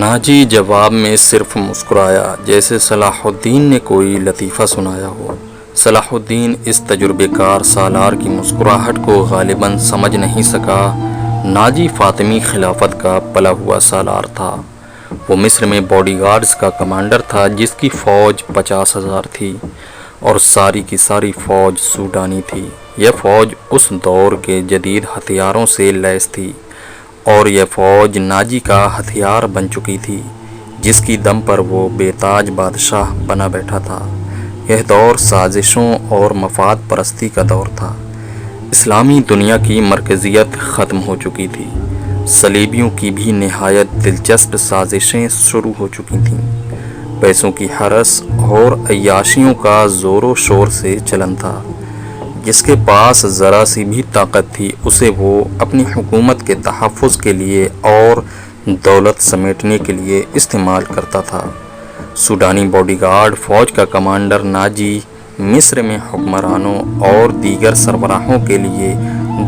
ناجی جواب میں صرف مسکرایا، جیسے صلاح الدین نے کوئی لطیفہ سنایا ہو۔ صلاح الدین اس تجربے کار سالار کی مسکراہٹ کو غالباً سمجھ نہیں سکا۔ ناجی فاطمی خلافت کا پلا ہوا سالار تھا۔ وہ مصر میں باڈی گارڈز کا کمانڈر تھا، جس کی فوج 50,000 تھی اور ساری کی ساری فوج سوڈانی تھی۔ یہ فوج اس دور کے جدید ہتھیاروں سے لیس تھی اور یہ فوج ناجی کا ہتھیار بن چکی تھی، جس کی دم پر وہ بے تاج بادشاہ بنا بیٹھا تھا۔ یہ دور سازشوں اور مفاد پرستی کا دور تھا۔ اسلامی دنیا کی مرکزیت ختم ہو چکی تھی۔ صلیبیوں کی بھی نہایت دلچسپ سازشیں شروع ہو چکی تھیں۔ پیسوں کی ہرس اور عیاشیوں کا زور و شور سے چلن تھا۔ جس کے پاس ذرا سی بھی طاقت تھی، اسے وہ اپنی حکومت کے تحفظ کے لیے اور دولت سمیٹنے کے لیے استعمال کرتا تھا۔ سوڈانی باڈی گارڈ فوج کا کمانڈر ناجی مصر میں حکمرانوں اور دیگر سربراہوں کے لیے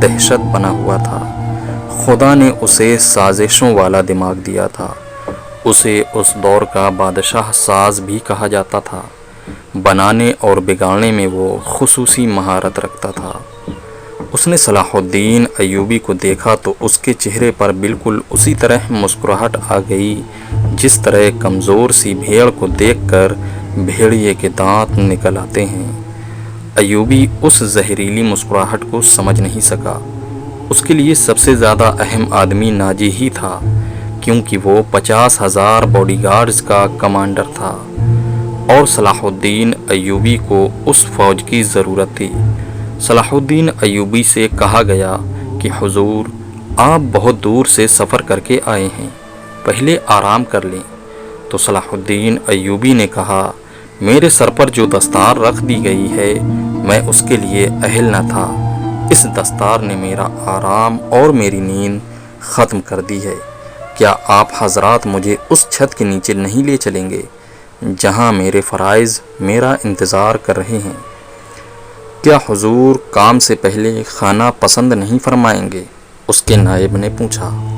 دہشت بنا ہوا تھا۔ خدا نے اسے سازشوں والا دماغ دیا تھا۔ اسے اس دور کا بادشاہ ساز بھی کہا جاتا تھا۔ بنانے اور بگاڑنے میں وہ خصوصی مہارت رکھتا تھا۔ اس نے صلاح الدین ایوبی کو دیکھا تو اس کے چہرے پر بالکل اسی طرح مسکراہٹ آ گئی، جس طرح کمزور سی بھیڑ کو دیکھ کر بھیڑیے کے دانت نکل آتے ہیں۔ ایوبی اس زہریلی مسکراہٹ کو سمجھ نہیں سکا۔ اس کے لیے سب سے زیادہ اہم آدمی ناجی ہی تھا، کیونکہ وہ 50,000 باڈی گارڈز کا کمانڈر تھا اور صلاح الدین ایوبی کو اس فوج کی ضرورت تھی۔ صلاح الدین ایوبی سے کہا گیا کہ حضور، آپ بہت دور سے سفر کر کے آئے ہیں، پہلے آرام کر لیں۔ تو صلاح الدین ایوبی نے کہا، میرے سر پر جو دستار رکھ دی گئی ہے، میں اس کے لیے اہل نہ تھا۔ اس دستار نے میرا آرام اور میری نیند ختم کر دی ہے۔ کیا آپ حضرات مجھے اس چھت کے نیچے نہیں لے چلیں گے جہاں میرے فرائض میرا انتظار کر رہے ہیں؟ کیا حضور کام سے پہلے کھانا پسند نہیں فرمائیں گے؟ اس کے نائب نے پوچھا۔